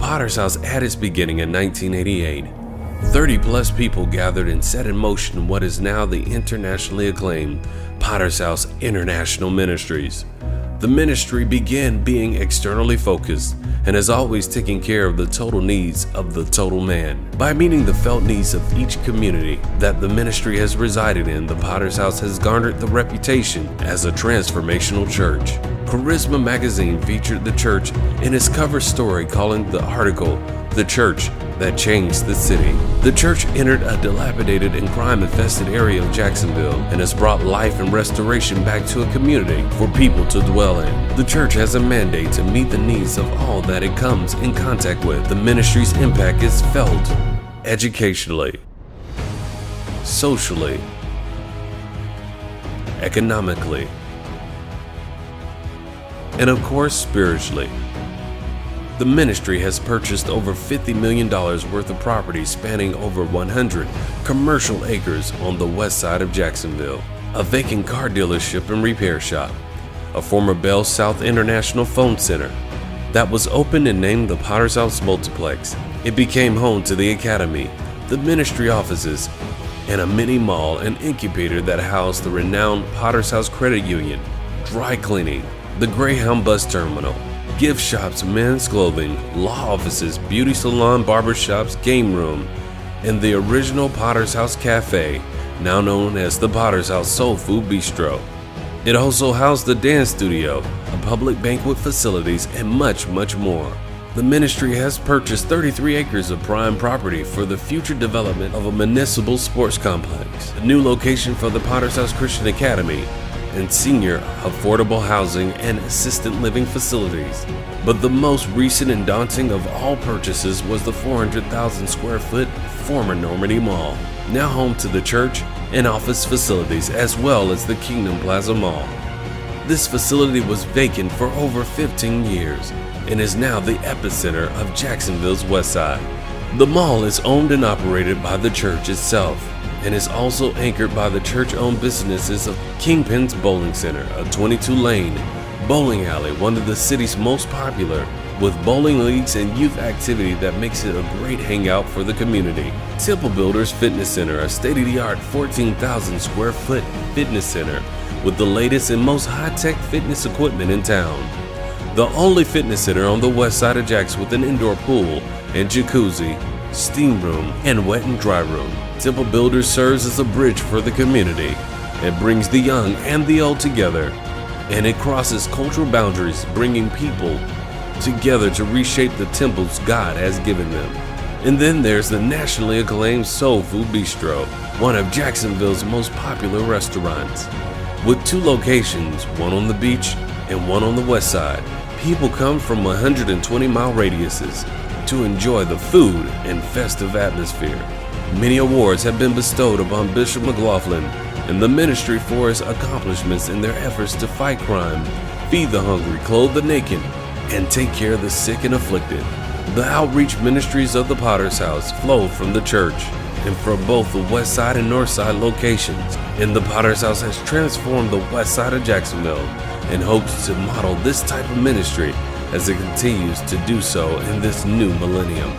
Potter's House had its beginning in 1988. 30-plus people gathered and set in motion what is now the internationally acclaimed Potter's House International Ministries. The ministry began being externally focused and has always taken care of the total needs of the total man. By meeting the felt needs of each community that the ministry has resided in, the Potter's House has garnered the reputation as a transformational church. Charisma magazine featured the church in its cover story, calling the article, "The Church That Changed the City." The church entered a dilapidated and crime-infested area of Jacksonville and has brought life and restoration back to a community for people to dwell in. The church has a mandate to meet the needs of all that it comes in contact with. The ministry's impact is felt educationally, socially, economically, and of course spiritually. The ministry has purchased over $50 million worth of property spanning over 100 commercial acres on the west side of Jacksonville, a vacant car dealership and repair shop, a former Bell South International Phone Center that was opened and named the Potter's House Multiplex. It became home to the Academy, the ministry offices, and a mini mall and incubator that housed the renowned Potter's House Credit Union, dry cleaning, the Greyhound bus terminal, gift shops, men's clothing, law offices, beauty salon, barber shops, game room, and the original Potter's House Cafe, now known as the Potter's House Soul Food Bistro. It also housed the dance studio, a public banquet facilities, and much, much more. The ministry has purchased 33 acres of prime property for the future development of a municipal sports complex, a new location for the Potter's House Christian Academy, and senior affordable housing and assisted living facilities. But the most recent and daunting of all purchases was the 400,000 square foot former Normandy Mall, now home to the church and office facilities as well as the Kingdom Plaza Mall. This facility was vacant for over 15 years and is now the epicenter of Jacksonville's west side. The mall is owned and operated by the church itself, and is also anchored by the church-owned businesses of Kingpin's Bowling Center, a 22-lane bowling alley, one of the city's most popular, with bowling leagues and youth activity that makes it a great hangout for the community. Temple Builders Fitness Center, a state-of-the-art 14,000 square foot fitness center with the latest and most high-tech fitness equipment in town. The only fitness center on the west side of Jax with an indoor pool and jacuzzi, steam room, and wet and dry room. Temple Builders serves as a bridge for the community. It brings the young and the old together, and it crosses cultural boundaries, bringing people together to reshape the temples God has given them. And then there's the nationally acclaimed Soul Food Bistro, one of Jacksonville's most popular restaurants. With 2 locations, one on the beach and one on the west side, people come from 120-mile radiuses to enjoy the food and festive atmosphere. Many awards have been bestowed upon Bishop McLaughlin and the ministry for his accomplishments in their efforts to fight crime, feed the hungry, clothe the naked, and take care of the sick and afflicted. The outreach ministries of the Potter's House flow from the church and from both the west side and north side locations, and the Potter's House has transformed the west side of Jacksonville and hopes to model this type of ministry as it continues to do so in this new millennium.